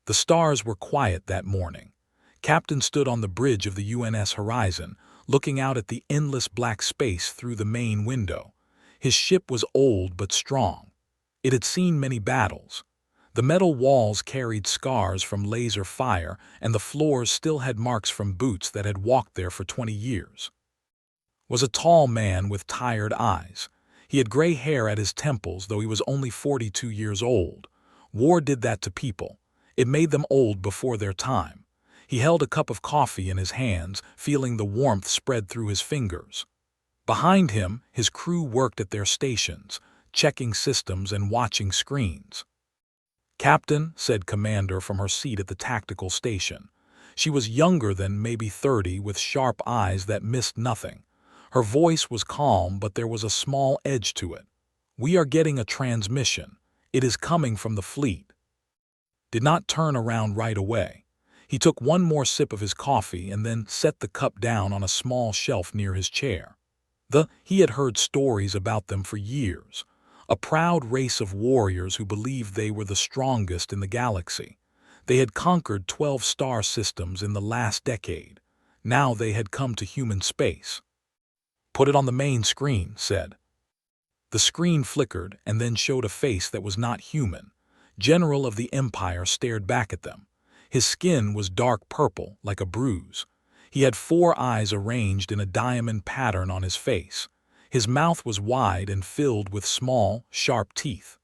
The stars were quiet that morning. Captain stood on the bridge of the UNS Horizon, looking out at the endless black space through the main window. His ship was old but strong. It had seen many battles. The metal walls carried scars from laser fire, and the floors still had marks from boots that had walked there for 20 years. Was a tall man with tired eyes. He had gray hair at his temples, though he was only 42 years old. War did that to people. It made them old before their time. He held a cup of coffee in his hands, feeling the warmth spread through his fingers. Behind him, his crew worked at their stations, checking systems and watching screens. "Captain," said Commander from her seat at the tactical station. She was younger than maybe 30, with sharp eyes that missed nothing. Her voice was calm, but there was a small edge to it. "We are getting a transmission. It is coming from the fleet." Did not turn around right away. He took one more sip of his coffee and then set the cup down on a small shelf near his chair. He had heard stories about them for years. A proud race of warriors who believed they were the strongest in the galaxy. They had conquered 12 star systems in the last decade. Now they had come to human space. "Put it on the main screen," said. The screen flickered and then showed a face that was not human. General of the Empire stared back at them. His skin was dark purple, like a bruise. He had 4 eyes arranged in a diamond pattern on his face. His mouth was wide and filled with small, sharp teeth.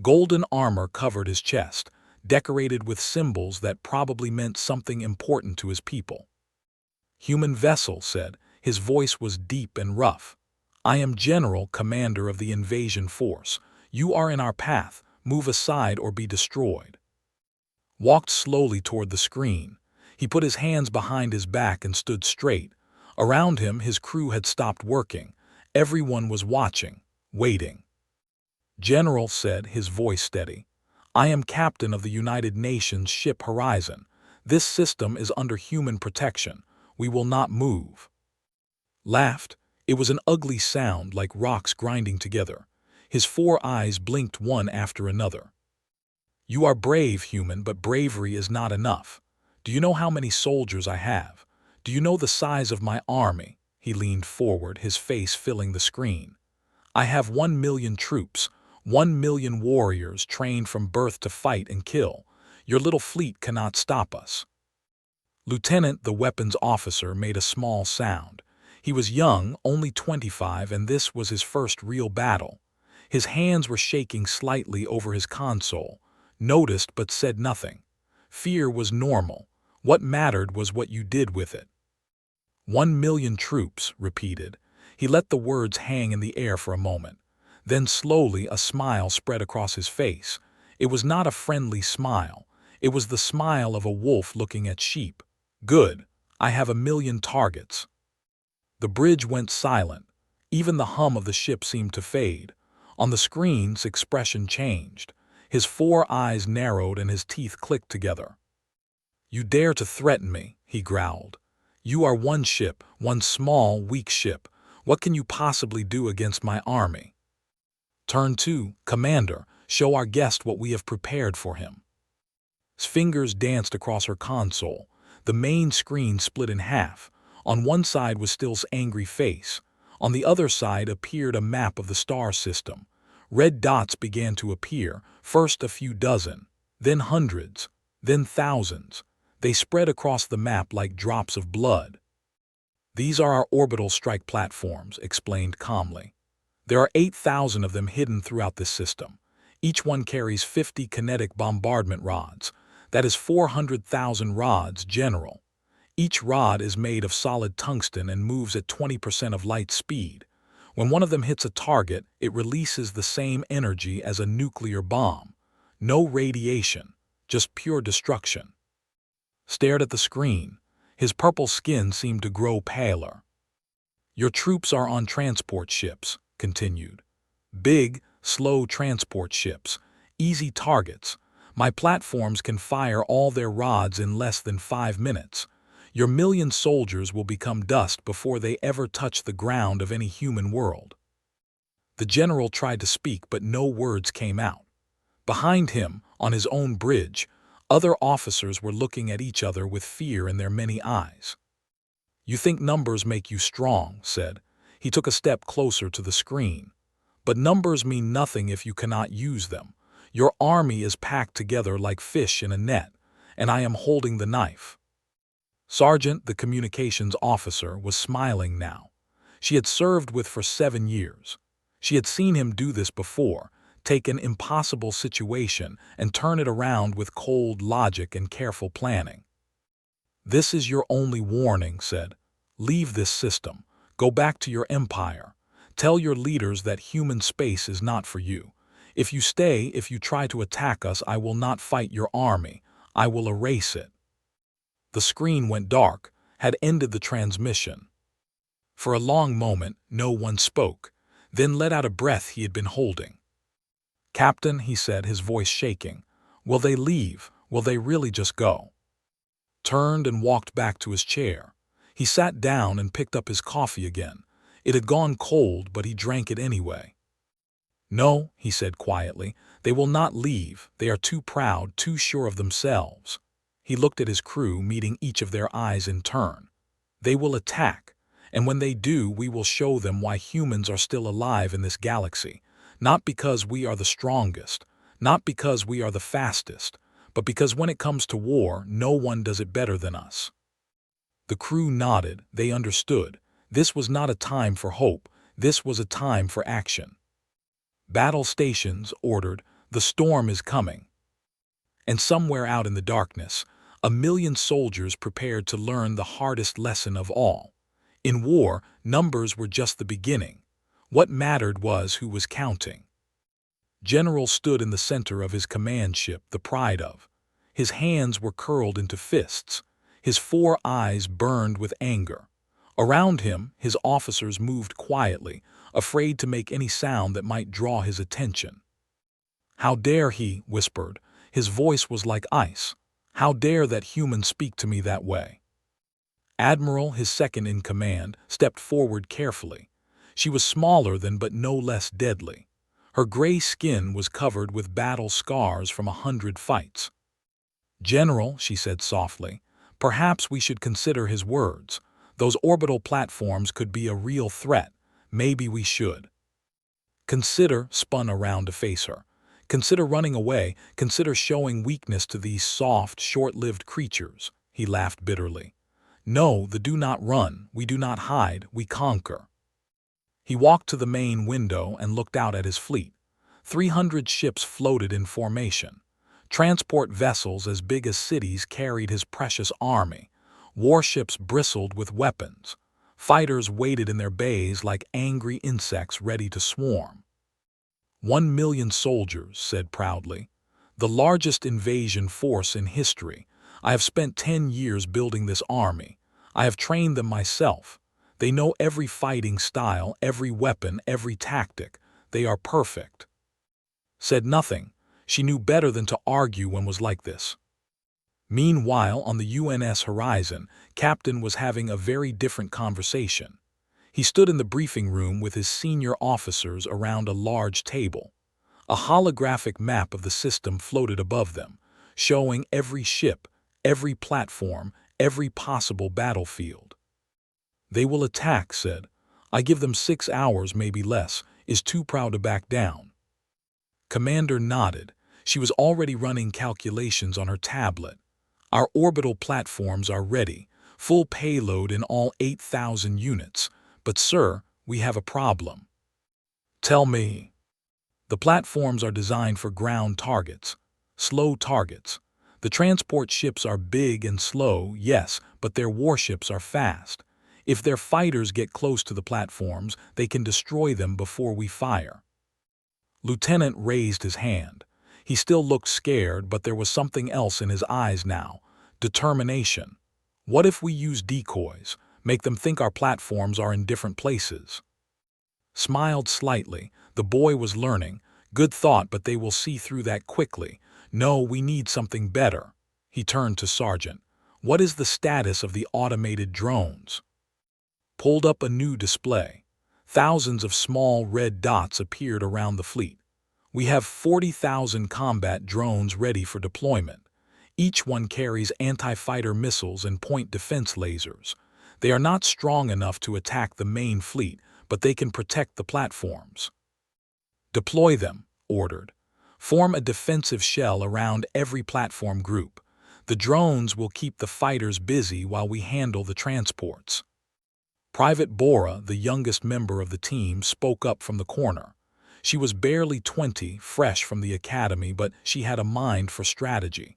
Golden armor covered his chest, decorated with symbols that probably meant something important to his people. "Human vessel," said. His voice was deep and rough. "I am General, Commander of the Invasion Force. You are in our path. Move aside or be destroyed." Walked slowly toward the screen. He put his hands behind his back and stood straight. Around him, his crew had stopped working. Everyone was watching, waiting. "General," said, his voice steady, "I am captain of the United Nations ship Horizon. This system is under human protection. We will not move." Laughed. It was an ugly sound, like rocks grinding together. His 4 eyes blinked one after another. "You are brave, human, but bravery is not enough. Do you know how many soldiers I have? Do you know the size of my army?" He leaned forward, his face filling the screen. "I have 1 million troops, 1 million warriors trained from birth to fight and kill. Your little fleet cannot stop us." Lieutenant, the weapons officer, made a small sound. He was young, only 25, and this was his first real battle. His hands were shaking slightly over his console. Noticed but said nothing. Fear was normal. What mattered was what you did with it. 1 million troops, repeated. He let the words hang in the air for a moment. Then slowly a smile spread across his face. It was not a friendly smile. It was the smile of a wolf looking at sheep. "Good. I have 1 million targets." The bridge went silent. Even the hum of the ship seemed to fade. On the screen's expression changed. His 4 eyes narrowed and his teeth clicked together. "You dare to threaten me," he growled. "You are one ship, one small, weak ship. What can you possibly do against my army?" Turn 2, "Commander, show our guest what we have prepared for him." His fingers danced across her console. The main screen split in half. On one side was Still's angry face. On the other side appeared a map of the star system. Red dots began to appear, first a few dozen, then hundreds, then thousands. They spread across the map like drops of blood. "These are our orbital strike platforms," explained calmly. "There are 8,000 of them hidden throughout this system. Each one carries 50 kinetic bombardment rods. That is 400,000 rods, General. Each rod is made of solid tungsten and moves at 20% of light speed. When one of them hits a target, it releases the same energy as a nuclear bomb. No radiation, just pure destruction." Stared at the screen. His purple skin seemed to grow paler. "Your troops are on transport ships," continued. "Big, slow transport ships. Easy targets. My platforms can fire all their rods in less than 5 minutes. Your 1 million soldiers will become dust before they ever touch the ground of any human world." The general tried to speak, but no words came out. Behind him, on his own bridge, Other officers were looking at each other with fear in their many eyes. "You think numbers make you strong," said. He took a step closer to the screen. "But numbers mean nothing if you cannot use them. Your army is packed together like fish in a net, and I am holding the knife." Sergeant, the communications officer, was smiling now. She had served with for 7 years. She had seen him do this before, take an impossible situation and turn it around with cold logic and careful planning. "This is your only warning," said. "Leave this system. Go back to your empire. Tell your leaders that human space is not for you. If you stay, if you try to attack us, I will not fight your army. I will erase it." The screen went dark, had ended the transmission. For a long moment, no one spoke, then let out a breath he had been holding. "Captain," he said, his voice shaking, "will they leave? Will they really just go?" Turned and walked back to his chair. He sat down and picked up his coffee again. It had gone cold, but he drank it anyway. "No," he said quietly, "they will not leave. They are too proud, too sure of themselves." He looked at his crew, meeting each of their eyes in turn. "They will attack, and when they do, we will show them why humans are still alive in this galaxy. Not because we are the strongest, not because we are the fastest, but because when it comes to war, no one does it better than us." The crew nodded. They understood. This was not a time for hope. This was a time for action. "Battle stations," ordered. "The storm is coming." And somewhere out in the darkness, 1,000,000 soldiers prepared to learn the hardest lesson of all. In war, numbers were just the beginning. What mattered was who was counting. General stood in the center of his command ship, the pride of. His hands were curled into fists. His 4 eyes burned with anger. Around him, his officers moved quietly, afraid to make any sound that might draw his attention. "How dare he?" whispered. His voice was like ice. "How dare that human speak to me that way?" Admiral, his second in command, stepped forward carefully. She was smaller than but no less deadly. Her gray skin was covered with battle scars from 100 fights. "General," she said softly, "perhaps we should consider his words. Those orbital platforms could be a real threat. Maybe we should." "Consider," spun around to face her. "Consider running away. Consider showing weakness to these soft, short-lived creatures." He laughed bitterly. "No, do not run. We do not hide. We conquer." He walked to the main window and looked out at his fleet. 300 ships floated in formation. Transport vessels as big as cities carried his precious army. Warships bristled with weapons. Fighters waited in their bays like angry insects ready to swarm. 1,000,000 soldiers, said proudly. "The largest invasion force in history. I have spent 10 years building this army. I have trained them myself. They know every fighting style, every weapon, every tactic. They are perfect." Said nothing. She knew better than to argue when was like this. Meanwhile, on the UNS horizon, Captain was having a very different conversation. He stood in the briefing room with his senior officers around a large table. A holographic map of the system floated above them, showing every ship, every platform, every possible battlefield. "They will attack," said. "I give them 6 hours, maybe less. Is too proud to back down." Commander nodded. She was already running calculations on her tablet. "Our orbital platforms are ready, full payload in all 8,000 units. But, sir, we have a problem." "Tell me." "The platforms are designed for ground targets, slow targets. The transport ships are big and slow, yes, but their warships are fast. If their fighters get close to the platforms, they can destroy them before we fire." Lieutenant raised his hand. He still looked scared, but there was something else in his eyes now. Determination. "What if we use decoys? Make them think our platforms are in different places?" Smiled slightly. The boy was learning. "Good thought, but they will see through that quickly. No, we need something better." He turned to Sergeant. "What is the status of the automated drones?" Pulled up a new display. Thousands of small red dots appeared around the fleet. "We have 40,000 combat drones ready for deployment. Each one carries anti-fighter missiles and point defense lasers. They are not strong enough to attack the main fleet, but they can protect the platforms. Deploy them, ordered. Form a defensive shell around every platform group. The drones will keep the fighters busy while we handle the transports. Private Bora, the youngest member of the team, spoke up from the corner. She was barely 20, fresh from the academy, but she had a mind for strategy.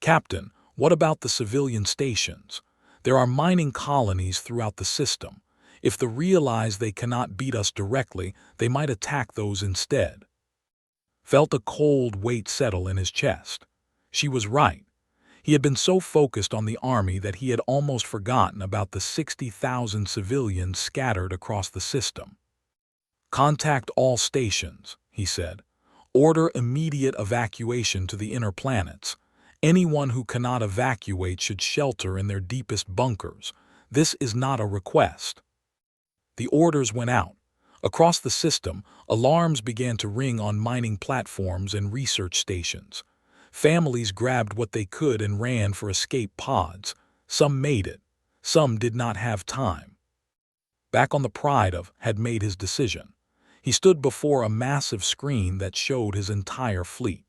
Captain, what about the civilian stations? There are mining colonies throughout the system. If they realize they cannot beat us directly, they might attack those instead. Felt a cold weight settle in his chest. She was right. He had been so focused on the army that he had almost forgotten about the 60,000 civilians scattered across the system. Contact all stations, he said. Order immediate evacuation to the inner planets. Anyone who cannot evacuate should shelter in their deepest bunkers. This is not a request. The orders went out. Across the system, alarms began to ring on mining platforms and research stations. Families grabbed what they could and ran for escape pods. Some made it. Some did not have time. Back on the Pride had made his decision. He stood before a massive screen that showed his entire fleet.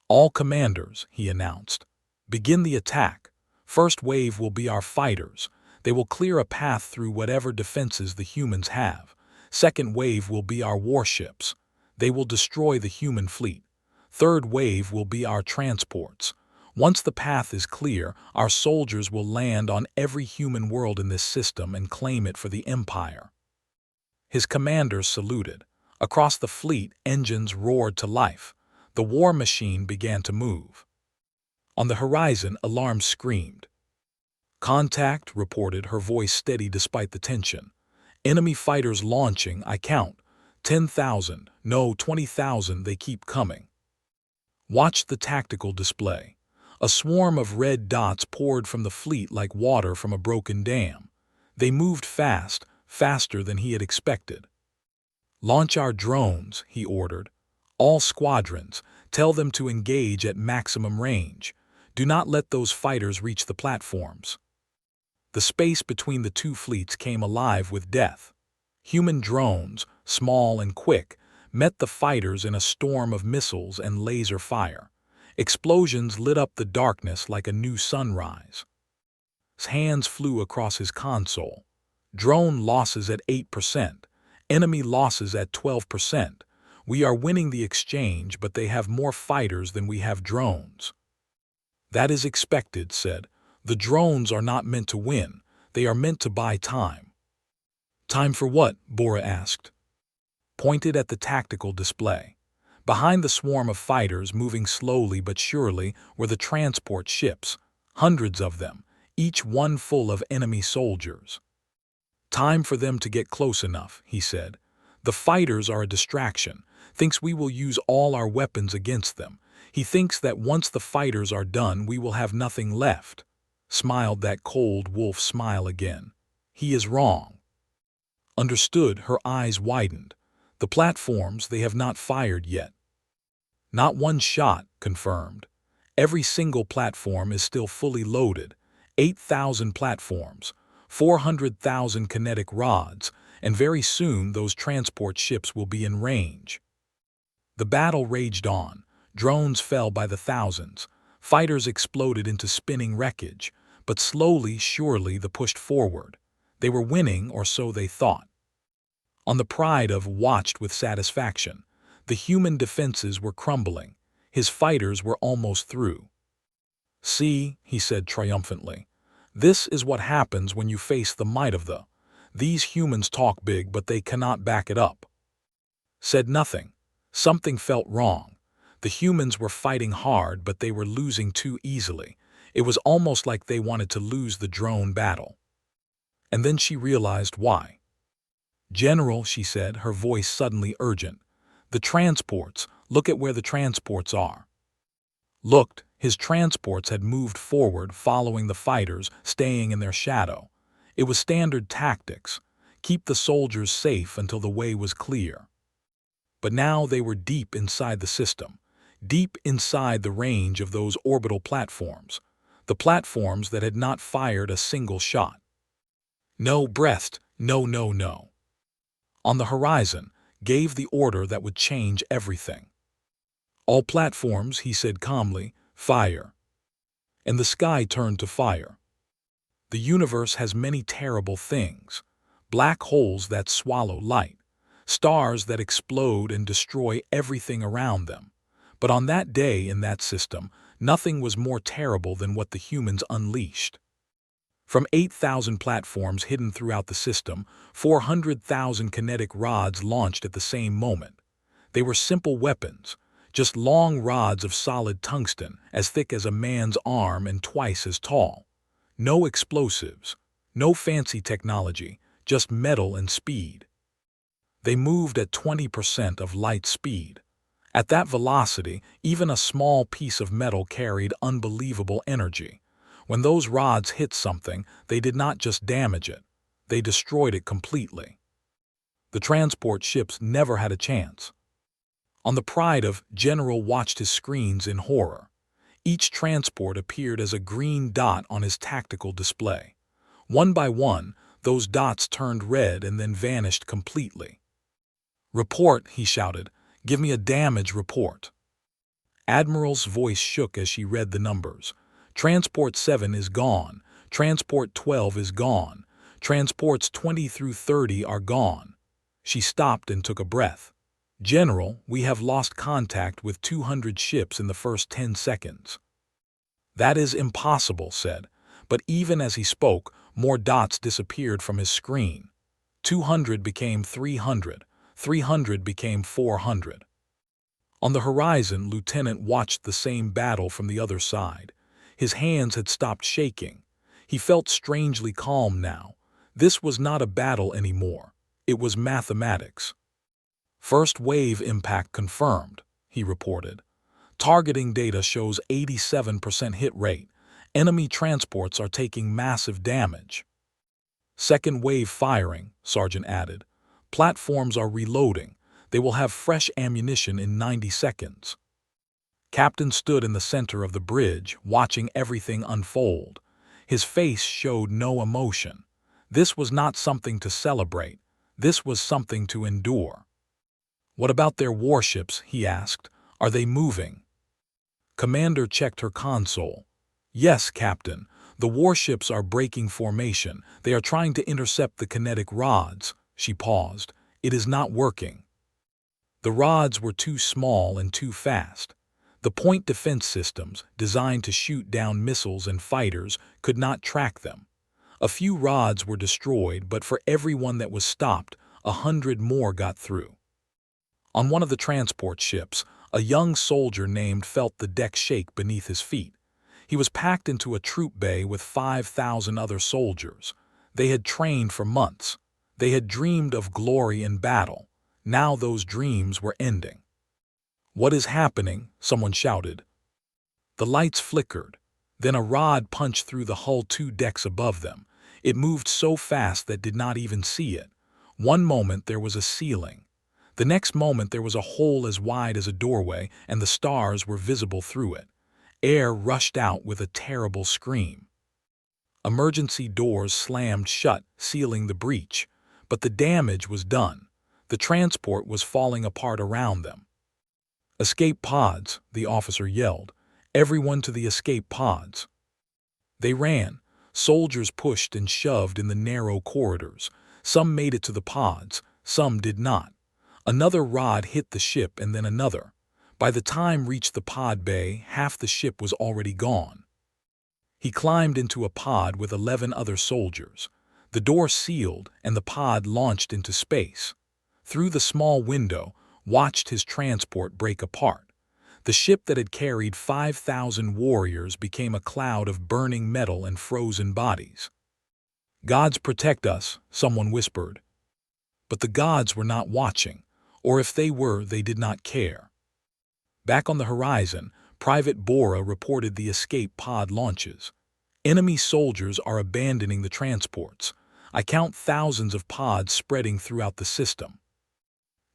All commanders, he announced. Begin the attack. First wave will be our fighters. They will clear a path through whatever defenses the humans have. Second wave will be our warships. They will destroy the human fleet. Third wave will be our transports. Once the path is clear, our soldiers will land on every human world in this system and claim it for the Empire. His commanders saluted. Across the fleet, engines roared to life. The war machine began to move. On the horizon, alarms screamed. Contact, reported, her voice steady despite the tension. Enemy fighters launching, I count. 10,000, no, 20,000, they keep coming. Watched the tactical display. A swarm of red dots poured from the fleet like water from a broken dam. They moved fast, faster than he had expected. Launch our drones, he ordered. All squadrons, tell them to engage at maximum range. Do not let those fighters reach the platforms. The space between the two fleets came alive with death. Human drones, small and quick, met the fighters in a storm of missiles and laser fire. Explosions lit up the darkness like a new sunrise. His hands flew across his console. Drone losses at 8%. Enemy losses at 12%. We are winning the exchange, but they have more fighters than we have drones. That is expected, said. The drones are not meant to win. They are meant to buy time. Time for what? Bora asked. Pointed at the tactical display. Behind the swarm of fighters moving slowly but surely were the transport ships, hundreds of them, each one full of enemy soldiers. Time for them to get close enough, he said. The fighters are a distraction, thinks we will use all our weapons against them. He thinks that once the fighters are done, we will have nothing left. Smiled that cold wolf smile again. He is wrong. Understood, her eyes widened. The platforms, they have not fired yet. Not one shot, confirmed. Every single platform is still fully loaded. 8,000 platforms, 400,000 kinetic rods, and very soon those transport ships will be in range. The battle raged on. Drones fell by the thousands. Fighters exploded into spinning wreckage, but slowly, surely, they pushed forward. They were winning, or so they thought. On the Pride watched with satisfaction. The human defenses were crumbling. His fighters were almost through. See, he said triumphantly. This is what happens when you face the might of the. These humans talk big, but they cannot back it up. Said nothing. Something felt wrong. The humans were fighting hard, but they were losing too easily. It was almost like they wanted to lose the drone battle. And then she realized why. General, she said, her voice suddenly urgent. The transports, look at where the transports are. Looked, his transports had moved forward, following the fighters, staying in their shadow. It was standard tactics. Keep the soldiers safe until the way was clear. But now they were deep inside the system. deep inside the range of those orbital platforms, the platforms that had not fired a single shot. No, breathed, no, no, no. On the horizon, gave the order that would change everything. All platforms, he said calmly, fire. And the sky turned to fire. The universe has many terrible things. Black holes that swallow light, stars that explode and destroy everything around them. But on that day in that system, nothing was more terrible than what the humans unleashed. From 8,000 platforms hidden throughout the system, 400,000 kinetic rods launched at the same moment. They were simple weapons, just long rods of solid tungsten, as thick as a man's arm and twice as tall. No explosives, no fancy technology, just metal and speed. They moved at 20% of light speed. At that velocity, even a small piece of metal carried unbelievable energy. When those rods hit something, they did not just damage it, they destroyed it completely. The transport ships never had a chance. On the Pride of, General watched his screens in horror. Each transport appeared as a green dot on his tactical display. One by one, those dots turned red and then vanished completely. "Report," he shouted. "Give me a damage report." Admiral's voice shook as she read the numbers. Transport 7 is gone. Transport 12 is gone. Transports 20 through 30 are gone. She stopped and took a breath. "General, we have lost contact with 200 ships in the first 10 seconds. "That is impossible," said. But even as he spoke, more dots disappeared from his screen. 200 became 300. 300 became 400. On the horizon, Lieutenant watched the same battle from the other side. His hands had stopped shaking. He felt strangely calm now. This was not a battle anymore. It was mathematics. "First wave impact confirmed," he reported. "Targeting data shows 87% hit rate. Enemy transports are taking massive damage." "Second wave firing," Sergeant added. "Platforms are reloading. They will have fresh ammunition in 90 seconds. Captain stood in the center of the bridge, watching everything unfold. His face showed no emotion. This was not something to celebrate. This was something to endure. "What about their warships?" he asked. "Are they moving?" Commander checked her console. "Yes, Captain. The warships are breaking formation. They are trying to intercept the kinetic rods." She paused. "It is not working." The rods were too small and too fast. The point defense systems, designed to shoot down missiles and fighters, could not track them. A few rods were destroyed, but for every one that was stopped, 100 more got through. On one of the transport ships, a young soldier named felt the deck shake beneath his feet. He was packed into a troop bay with 5,000 other soldiers. They had trained for months. They had dreamed of glory in battle. Now those dreams were ending. "What is happening?" someone shouted. The lights flickered. Then a rod punched through the hull 2 decks above them. It moved so fast that did not even see it. One moment there was a ceiling. The next moment there was a hole as wide as a doorway, and the stars were visible through it. Air rushed out with a terrible scream. Emergency doors slammed shut, sealing the breach. But the damage was done. The transport was falling apart around them. "Escape pods," the officer yelled. "Everyone to the escape pods." They ran. Soldiers pushed and shoved in the narrow corridors. Some made it to the pods, some did not. Another rod hit the ship and then another. By the time reached the pod bay, half the ship was already gone. He climbed into a pod with 11 other soldiers. The door sealed and the pod launched into space. Through the small window, watched his transport break apart. The ship that had carried 5,000 warriors became a cloud of burning metal and frozen bodies. "Gods protect us," someone whispered. But the gods were not watching, or if they were, they did not care. Back on the horizon, Private Bora reported the escape pod launches. "Enemy soldiers are abandoning the transports. I count thousands of pods spreading throughout the system."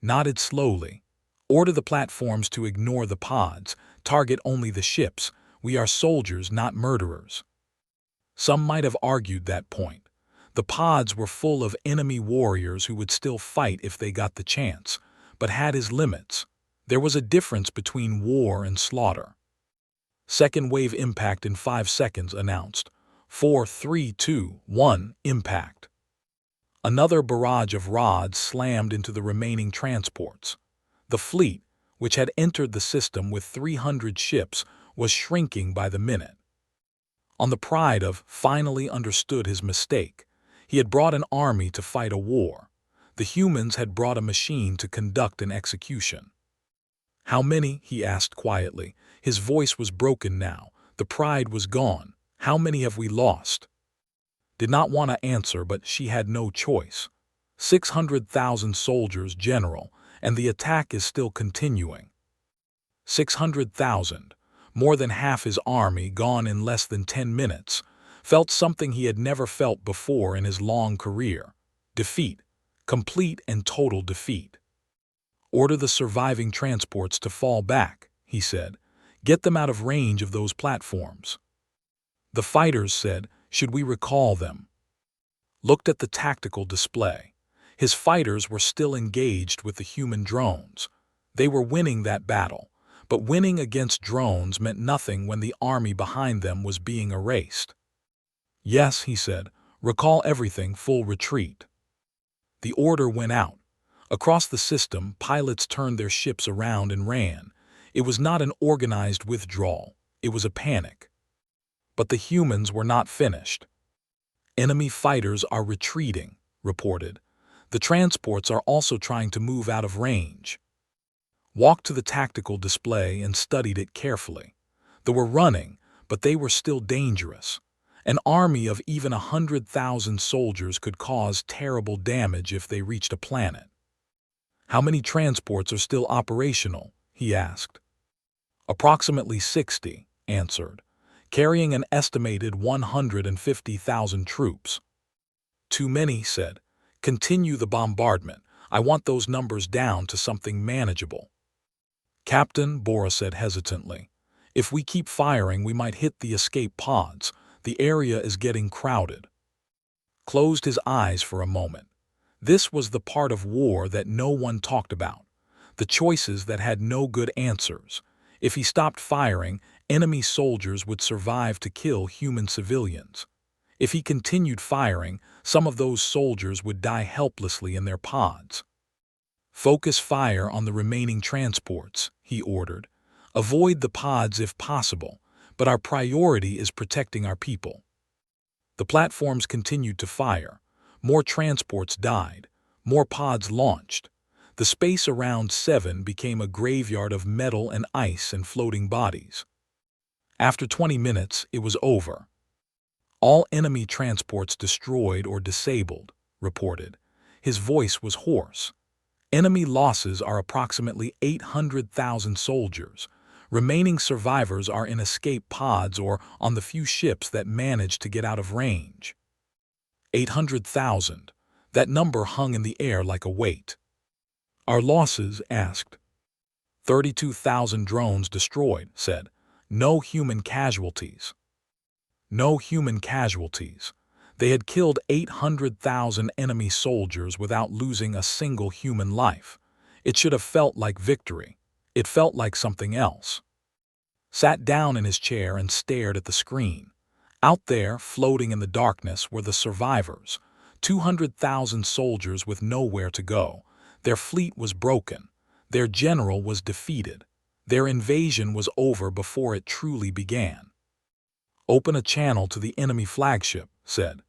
Nodded slowly. Order the platforms to ignore the pods, target only the ships. We are soldiers, not murderers. Some might have argued that point. The pods were full of enemy warriors who would still fight if they got the chance, but had his limits. There was a difference between war and slaughter. Second wave impact in 5 seconds announced. 4, 3, 2, 1, impact. Another barrage of rods slammed into the remaining transports. The fleet, which had entered the system with 300 ships, was shrinking by the minute. On the pride of finally understood his mistake, he had brought an army to fight a war. The humans had brought a machine to conduct an execution. How many? He asked quietly. His voice was broken now. The pride was gone. How many have we lost? Did not want to answer, but she had no choice. 600,000 soldiers, General, and the attack is still continuing. 600,000, more than half his army gone in less than 10 minutes, felt something he had never felt before in his long career. Defeat, complete and total defeat. Order the surviving transports to fall back, he said. Get them out of range of those platforms. The fighters said, should we recall them? Looked at the tactical display. His fighters were still engaged with the human drones. They were winning that battle, but winning against drones meant nothing when the army behind them was being erased. Yes, he said, recall everything, full retreat. The order went out. Across the system, pilots turned their ships around and ran. It was not an organized withdrawal. It was a panic. But the humans were not finished. Enemy fighters are retreating, reported. The transports are also trying to move out of range. Walked to the tactical display and studied it carefully. They were running, but they were still dangerous. An army of even 100,000 soldiers could cause terrible damage if they reached a planet. How many transports are still operational? He asked. Approximately 60, answered, carrying an estimated 150,000 troops. Too many, said. Continue the bombardment. I want those numbers down to something manageable. Captain, Bora said hesitantly, if we keep firing, we might hit the escape pods. The area is getting crowded. Closed his eyes for a moment. This was the part of war that no one talked about, the choices that had no good answers. If he stopped firing, enemy soldiers would survive to kill human civilians. If he continued firing, some of those soldiers would die helplessly in their pods. Focus fire on the remaining transports, he ordered. Avoid the pods if possible, but our priority is protecting our people. The platforms continued to fire. More transports died. More pods launched. The space around 7 became a graveyard of metal and ice and floating bodies. After 20 minutes, it was over. All enemy transports destroyed or disabled, reported. His voice was hoarse. Enemy losses are approximately 800,000 soldiers. Remaining survivors are in escape pods or on the few ships that managed to get out of range. 800,000. That number hung in the air like a weight. Our losses? Asked. 32,000 drones destroyed, said. No human casualties. No human casualties. They had killed 800,000 enemy soldiers without losing a single human life. It should have felt like victory. It felt like something else. Sat down in his chair and stared at the screen. Out there, floating in the darkness, were the survivors. 200,000 soldiers with nowhere to go. Their fleet was broken. Their general was defeated. Their invasion was over before it truly began. Open a channel to the enemy flagship, said.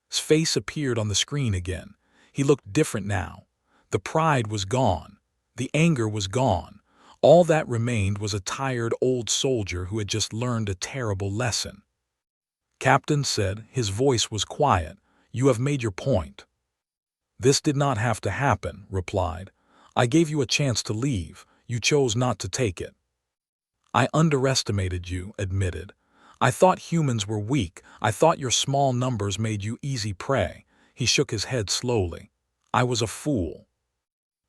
His face appeared on the screen again. He looked different now. The pride was gone. The anger was gone. All that remained was a tired old soldier who had just learned a terrible lesson. Captain said, his voice was quiet, you have made your point. This did not have to happen, replied. I gave you a chance to leave. You chose not to take it. I underestimated you, admitted. I thought humans were weak. I thought your small numbers made you easy prey. He shook his head slowly. I was a fool.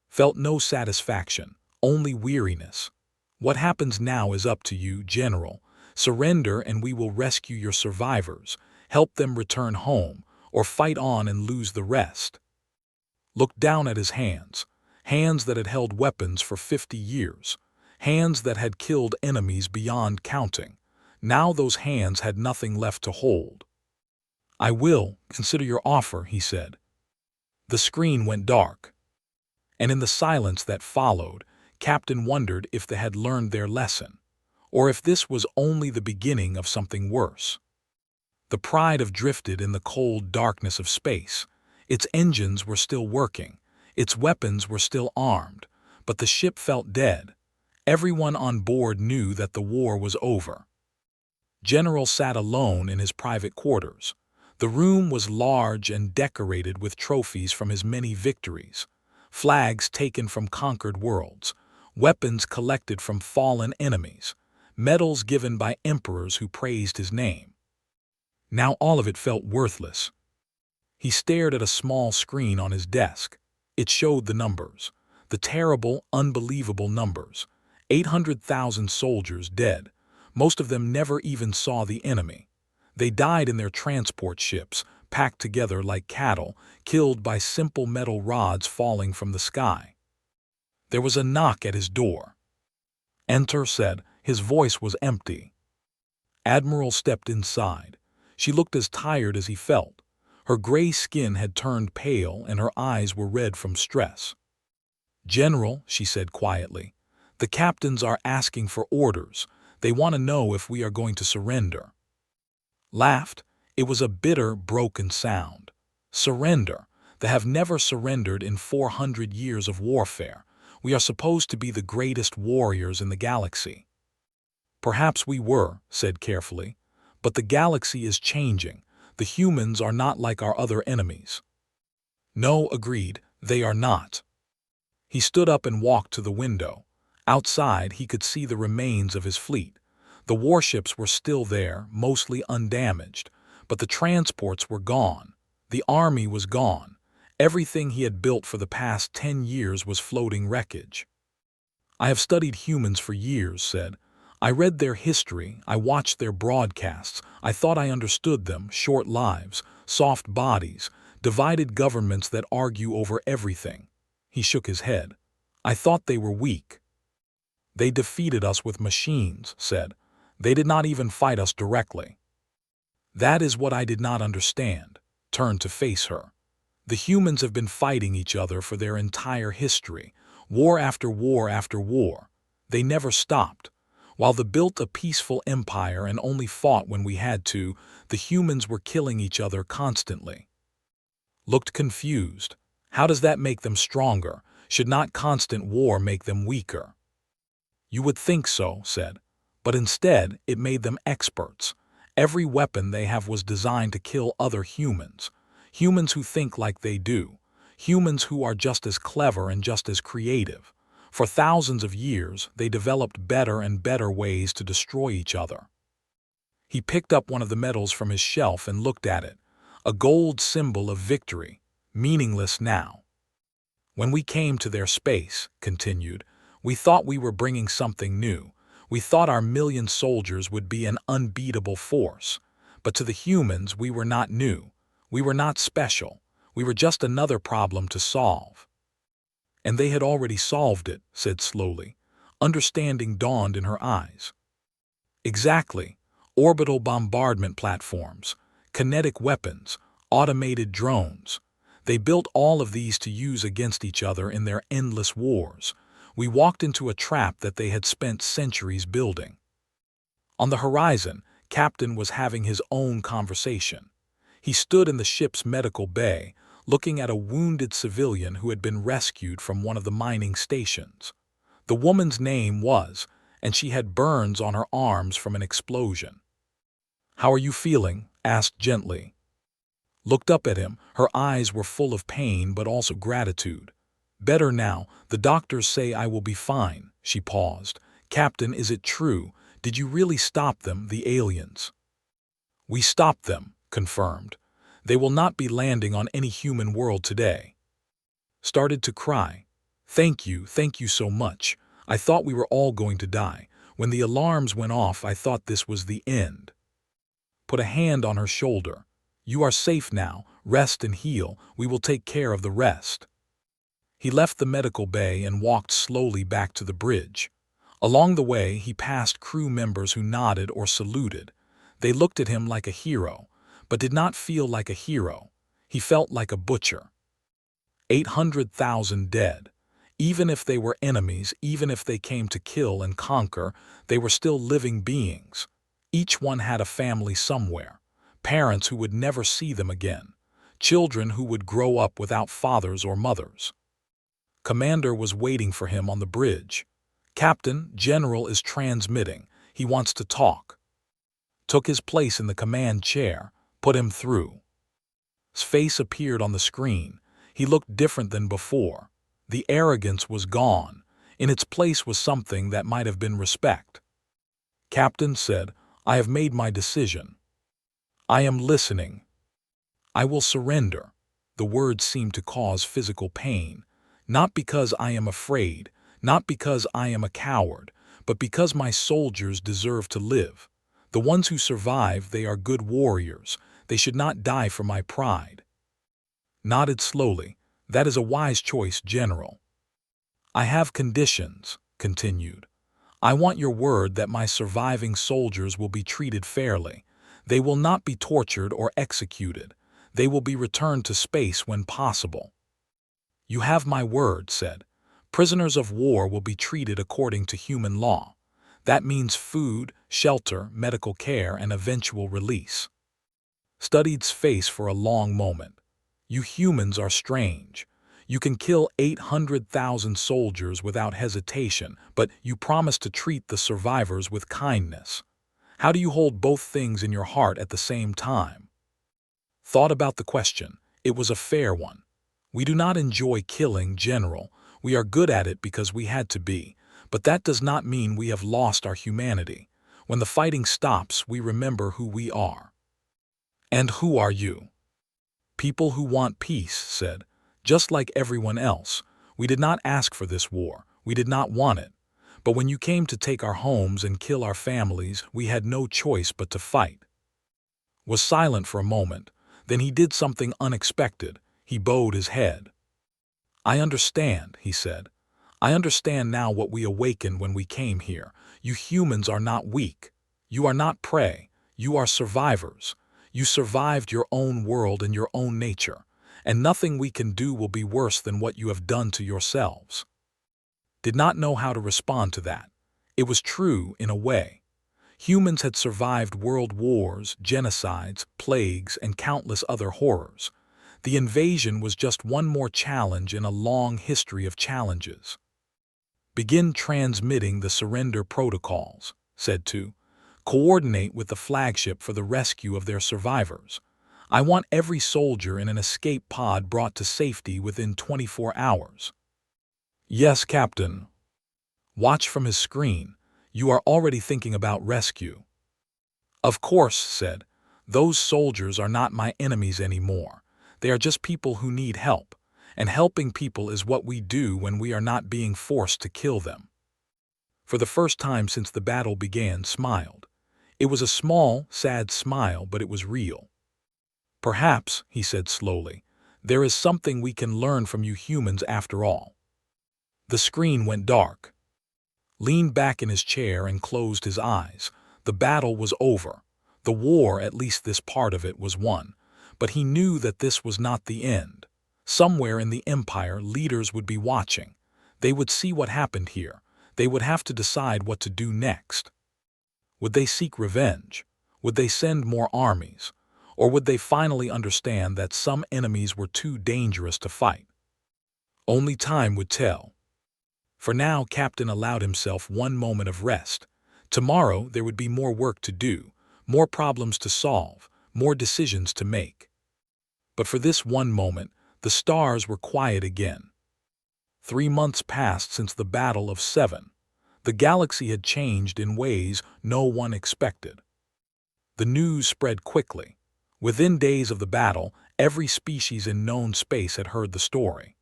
Felt no satisfaction, only weariness. What happens now is up to you, General. Surrender and we will rescue your survivors, help them return home, or fight on and lose the rest. Looked down at his hands, hands that had held weapons for 50 years, hands that had killed enemies beyond counting. Now those hands had nothing left to hold. I will consider your offer, he said. The screen went dark, and in the silence that followed, Captain wondered if they had learned their lesson, or if this was only the beginning of something worse. The Pride of drifted in the cold darkness of space. Its engines were still working, its weapons were still armed, but the ship felt dead. Everyone on board knew that the war was over. General sat alone in his private quarters. The room was large and decorated with trophies from his many victories, flags taken from conquered worlds, weapons collected from fallen enemies, medals given by emperors who praised his name. Now all of it felt worthless. He stared at a small screen on his desk. It showed the numbers, the terrible, unbelievable numbers. 800,000 soldiers dead. Most of them never even saw the enemy. They died in their transport ships, packed together like cattle, killed by simple metal rods falling from the sky. There was a knock at his door. Enter, said. His voice was empty. Admiral stepped inside. She looked as tired as he felt. Her gray skin had turned pale and her eyes were red from stress. General, she said quietly, the captains are asking for orders. They want to know if we are going to surrender. Laughed. It was a bitter, broken sound. Surrender. They have never surrendered in 400 years of warfare. We are supposed to be the greatest warriors in the galaxy. Perhaps we were, said carefully, but the galaxy is changing. The humans are not like our other enemies. No, agreed, they are not. He stood up and walked to the window. Outside, he could see the remains of his fleet. The warships were still there, mostly undamaged, but the transports were gone. The army was gone. Everything he had built for the past 10 years was floating wreckage. I have studied humans for years, said. I read their history, I watched their broadcasts, I thought I understood them, short lives, soft bodies, divided governments that argue over everything. He shook his head. I thought they were weak. They defeated us with machines, said. They did not even fight us directly. That is what I did not understand. Turned to face her. The humans have been fighting each other for their entire history, war after war after war. They never stopped. While they built a peaceful empire and only fought when we had to, the humans were killing each other constantly. Looked confused. How does that make them stronger? Should not constant war make them weaker? You would think so, said. But instead, it made them experts. Every weapon they have was designed to kill other humans. Humans who think like they do. Humans who are just as clever and just as creative. For thousands of years, they developed better and better ways to destroy each other. He picked up one of the medals from his shelf and looked at it. A gold symbol of victory, meaningless now. When we came to their space, continued, we thought we were bringing something new. We thought our million soldiers would be an unbeatable force. But to the humans, we were not new. We were not special. We were just another problem to solve. And they had already solved it, said slowly. Understanding dawned in her eyes. Exactly. Orbital bombardment platforms, kinetic weapons, automated drones. They built all of these to use against each other in their endless wars. We walked into a trap that they had spent centuries building. On the horizon, Captain was having his own conversation. He stood in the ship's medical bay, looking at a wounded civilian who had been rescued from one of the mining stations. The woman's name was, and she had burns on her arms from an explosion. How are you feeling? Asked gently. Looked up at him. Her eyes were full of pain but also gratitude. Better now. The doctors say I will be fine. She paused. Captain, is it true? Did you really stop them, the aliens? We stopped them, confirmed. They will not be landing on any human world today. Started to cry. Thank you so much. I thought we were all going to die. When the alarms went off, I thought this was the end. Put a hand on her shoulder. You are safe now. Rest and heal. We will take care of the rest. He left the medical bay and walked slowly back to the bridge. Along the way, he passed crew members who nodded or saluted. They looked at him like a hero, but did not feel like a hero. He felt like a butcher. 800,000 dead. Even if they were enemies, even if they came to kill and conquer, they were still living beings. Each one had a family somewhere. Parents who would never see them again. Children who would grow up without fathers or mothers. Commander was waiting for him on the bridge. Captain, General is transmitting. He wants to talk. Took his place in the command chair. Put him through. His face appeared on the screen. He looked different than before. The arrogance was gone. In its place was something that might have been respect. Captain said, I have made my decision. I am listening. I will surrender. The words seemed to cause physical pain. Not because I am afraid, not because I am a coward, but because my soldiers deserve to live. The ones who survive, they are good warriors. They should not die for my pride. Nodded slowly. That is a wise choice, General. I have conditions, continued. I want your word that my surviving soldiers will be treated fairly. They will not be tortured or executed. They will be returned to space when possible. You have my word, said. Prisoners of war will be treated according to human law. That means food, shelter, medical care, and eventual release. Studied's face for a long moment. You humans are strange. You can kill 800,000 soldiers without hesitation, but you promise to treat the survivors with kindness. How do you hold both things in your heart at the same time? Thought about the question. It was a fair one. We do not enjoy killing, General. We are good at it because we had to be, but that does not mean we have lost our humanity. When the fighting stops, we remember who we are. And who are you? People who want peace, said. Just like everyone else. We did not ask for this war. We did not want it. But when you came to take our homes and kill our families, we had no choice but to fight. Was silent for a moment. Then he did something unexpected. He bowed his head. I understand, he said. I understand now what we awakened when we came here. You humans are not weak. You are not prey. You are survivors. You survived your own world and your own nature, and nothing we can do will be worse than what you have done to yourselves. Did not know how to respond to that. It was true in a way. Humans had survived world wars, genocides, plagues, and countless other horrors. The invasion was just one more challenge in a long history of challenges. Begin transmitting the surrender protocols, said to. Coordinate with the flagship for the rescue of their survivors. I want every soldier in an escape pod brought to safety within 24 hours. Yes, Captain. Watch from his screen. You are already thinking about rescue. Of course, said. Those soldiers are not my enemies anymore. They are just people who need help, and helping people is what we do when we are not being forced to kill them. For the first time since the battle began, smiled. It was a small, sad smile, but it was real. Perhaps, he said slowly, there is something we can learn from you humans after all. The screen went dark. Leaned back in his chair and closed his eyes. The battle was over. The war, at least this part of it, was won. But he knew that this was not the end. Somewhere in the Empire, leaders would be watching. They would see what happened here. They would have to decide what to do next. Would they seek revenge? Would they send more armies? Or would they finally understand that some enemies were too dangerous to fight? Only time would tell. For now, Captain allowed himself one moment of rest. Tomorrow, there would be more work to do, more problems to solve, more decisions to make. But for this one moment, the stars were quiet again. 3 months passed since the Battle of Seven. The galaxy had changed in ways no one expected. The news spread quickly. Within days of the battle, every species in known space had heard the story.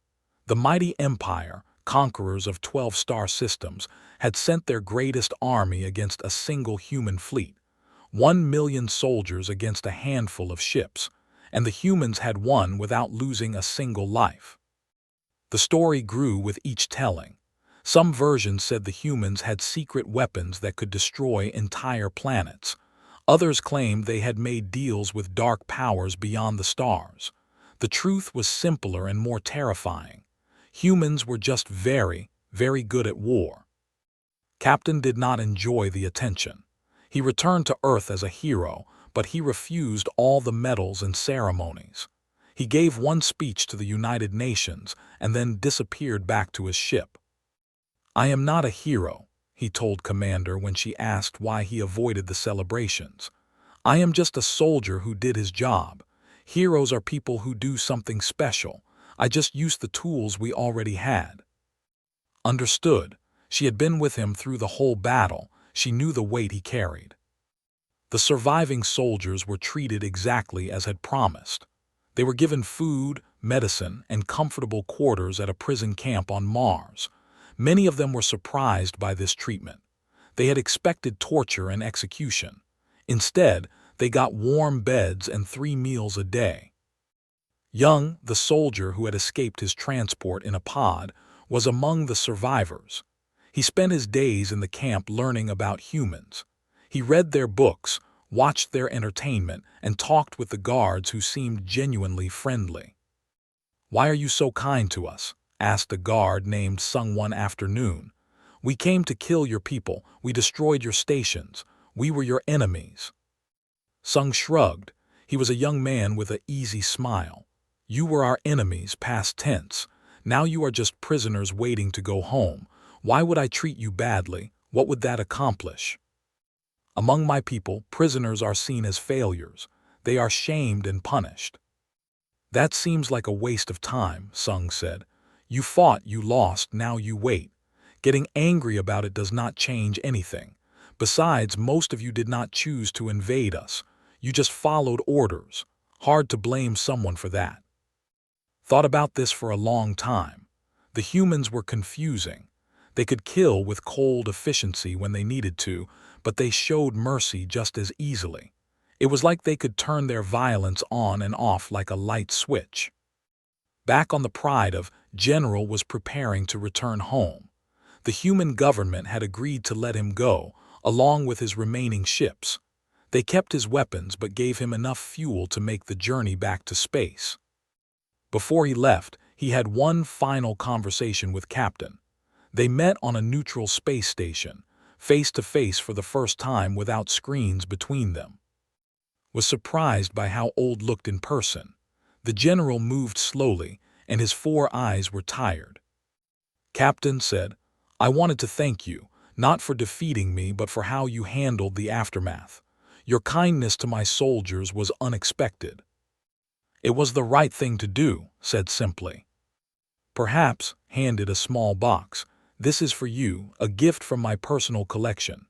The mighty empire, conquerors of 12 star systems, had sent their greatest army against a single human fleet, 1 million soldiers against a handful of ships, and the humans had won without losing a single life. The story grew with each telling. Some versions said the humans had secret weapons that could destroy entire planets. Others claimed they had made deals with dark powers beyond the stars. The truth was simpler and more terrifying. Humans were just very, very good at war. Captain did not enjoy the attention. He returned to Earth as a hero, but he refused all the medals and ceremonies. He gave one speech to the United Nations and then disappeared back to his ship. "I am not a hero," he told Commander when she asked why he avoided the celebrations. "I am just a soldier who did his job. Heroes are people who do something special. I just used the tools we already had." Understood. She had been with him through the whole battle. She knew the weight he carried. The surviving soldiers were treated exactly as had promised. They were given food, medicine, and comfortable quarters at a prison camp on Mars. Many of them were surprised by this treatment. They had expected torture and execution. Instead, they got warm beds and 3 meals a day. Young, the soldier who had escaped his transport in a pod, was among the survivors. He spent his days in the camp learning about humans. He read their books, watched their entertainment, and talked with the guards who seemed genuinely friendly. "Why are you so kind to us?" asked a guard named Sung one afternoon. "We came to kill your people. We destroyed your stations. We were your enemies." Sung shrugged. He was a young man with an easy smile. "You were our enemies, past tense. Now you are just prisoners waiting to go home. Why would I treat you badly? What would that accomplish? Among my people, prisoners are seen as failures. They are shamed and punished." "That seems like a waste of time," Sung said. "You fought, you lost, now you wait. Getting angry about it does not change anything. Besides, most of you did not choose to invade us. You just followed orders. Hard to blame someone for that." Thought about this for a long time. The humans were confusing. They could kill with cold efficiency when they needed to, but they showed mercy just as easily. It was like they could turn their violence on and off like a light switch. Back on the Pride of, General was preparing to return home. The human government had agreed to let him go, along with his remaining ships. They kept his weapons but gave him enough fuel to make the journey back to space. Before he left, he had one final conversation with Captain. They met on a neutral space station, face to face for the first time without screens between them. Was surprised by how old looked in person. The general moved slowly, and his 4 eyes were tired. Captain said, "I wanted to thank you, not for defeating me but for how you handled the aftermath. Your kindness to my soldiers was unexpected." "It was the right thing to do," said simply. Perhaps handed a small box. "This is for you, a gift from my personal collection."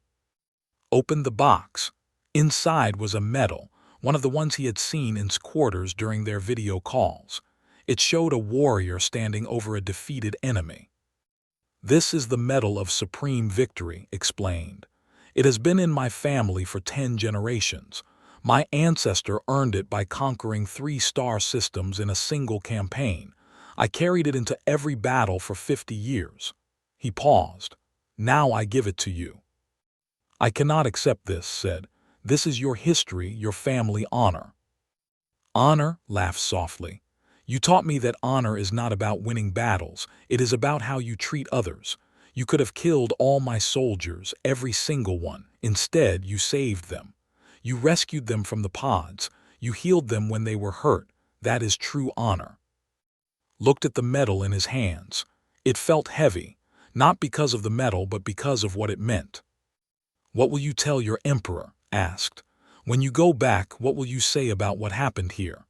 Opened the box. Inside was a medal, one of the ones he had seen in quarters during their video calls. It showed a warrior standing over a defeated enemy. "This is the Medal of Supreme Victory," explained. "It has been in my family for 10 generations. My ancestor earned it by conquering 3-star systems in a single campaign. I carried it into every battle for 50 years. He paused. "Now I give it to you." "I cannot accept this," said. "This is your history, your family honor." "Honor?" laughed softly. "You taught me that honor is not about winning battles. It is about how you treat others. You could have killed all my soldiers, every single one. Instead, you saved them. You rescued them from the pods. You healed them when they were hurt. That is true honor." Looked at the medal in his hands. It felt heavy, not because of the medal but because of what it meant. "What will you tell your emperor?" asked. "When you go back, what will you say about what happened here?"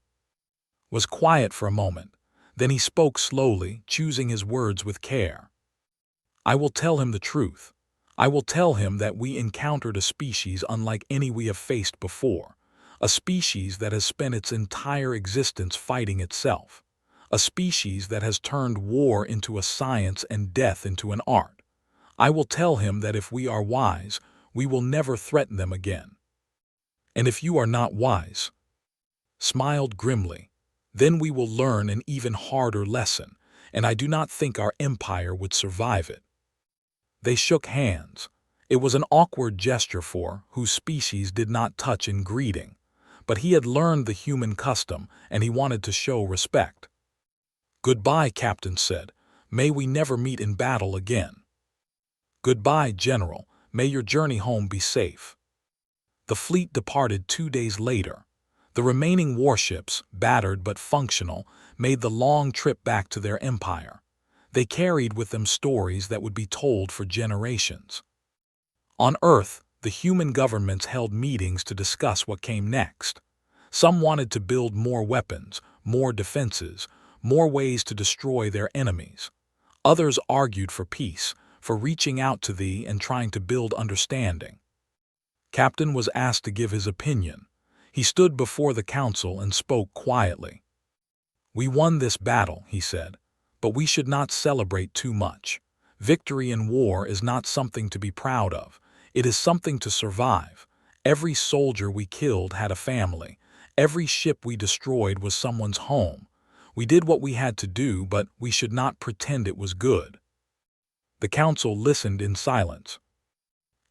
Was quiet for a moment. Then he spoke slowly, choosing his words with care. "I will tell him the truth. I will tell him that we encountered a species unlike any we have faced before, a species that has spent its entire existence fighting itself, a species that has turned war into a science and death into an art. I will tell him that if we are wise, we will never threaten them again. And if you are not wise, smiled grimly, then we will learn an even harder lesson, and I do not think our empire would survive it. They shook hands. It was an awkward gesture for whose species did not touch in greeting, but he had learned the human custom and he wanted to show respect. "Goodbye," Captain said. "May we never meet in battle again." "Goodbye, General. May your journey home be safe." The fleet departed 2 days later. The remaining warships, battered but functional, made the long trip back to their empire. They carried with them stories that would be told for generations. On Earth, the human governments held meetings to discuss what came next. Some wanted to build more weapons, more defenses, more ways to destroy their enemies. Others argued for peace, for reaching out to thee and trying to build understanding. Captain was asked to give his opinion. He stood before the council and spoke quietly. "We won this battle," he said, "but we should not celebrate too much. Victory in war is not something to be proud of. It is something to survive. Every soldier we killed had a family. Every ship we destroyed was someone's home. We did what we had to do, but we should not pretend it was good." The council listened in silence.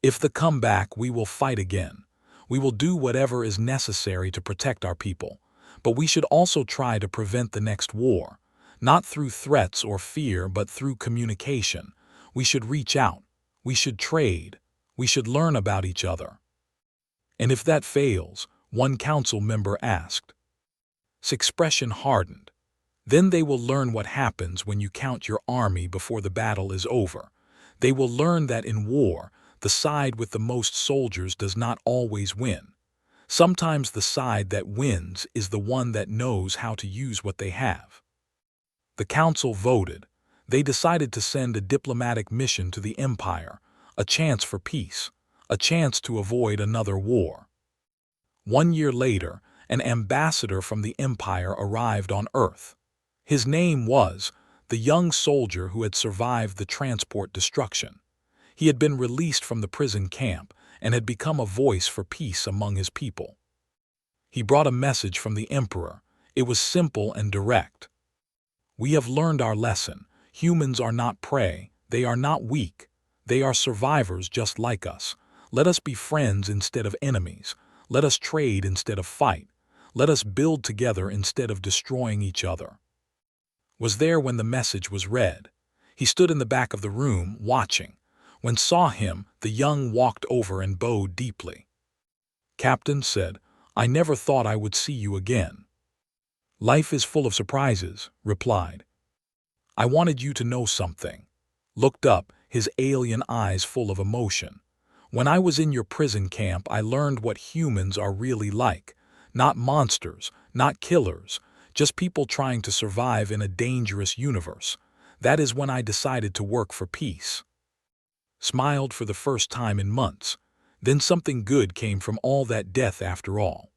"If the comeback, we will fight again. We will do whatever is necessary to protect our people. But we should also try to prevent the next war. Not through threats or fear, but through communication. We should reach out. We should trade. We should learn about each other." "And if that fails?" one council member asked. His expression hardened. "Then they will learn what happens when you count your army before the battle is over. They will learn that in war, the side with the most soldiers does not always win. Sometimes the side that wins is the one that knows how to use what they have." The council voted. They decided to send a diplomatic mission to the empire, a chance for peace, a chance to avoid another war. 1 year later, an ambassador from the empire arrived on Earth. His name was the young soldier who had survived the transport destruction. He had been released from the prison camp and had become a voice for peace among his people. He brought a message from the emperor. It was simple and direct. "We have learned our lesson. Humans are not prey. They are not weak. They are survivors just like us. Let us be friends instead of enemies. Let us trade instead of fight. Let us build together instead of destroying each other." Was there when the message was read. He stood in the back of the room, watching. When saw him, the young walked over and bowed deeply. "Captain," said, "I never thought I would see you again." "Life is full of surprises," replied. "I wanted you to know something." Looked up, his alien eyes full of emotion. "When I was in your prison camp, I learned what humans are really like. Not monsters, not killers, just people trying to survive in a dangerous universe. That is when I decided to work for peace." Smiled for the first time in months. Then something good came from all that death after all.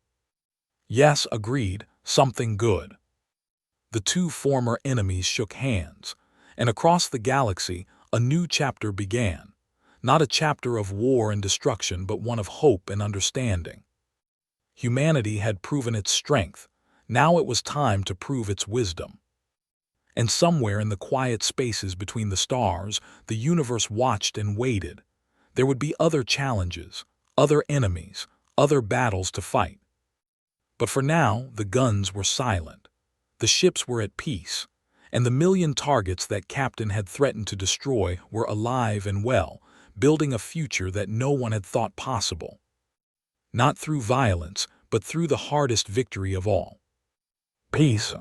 "Yes," agreed, "something good." The two former enemies shook hands, and across the galaxy a new chapter began. Not a chapter of war and destruction, but one of hope and understanding. Humanity had proven its strength. Now it was time to prove its wisdom. And somewhere in the quiet spaces between the stars, the universe watched and waited. There would be other challenges, other enemies, other battles to fight. But for now, the guns were silent. The ships were at peace, and the million targets that Captain had threatened to destroy were alive and well, building a future that no one had thought possible. Not through violence, but through the hardest victory of all. Peace.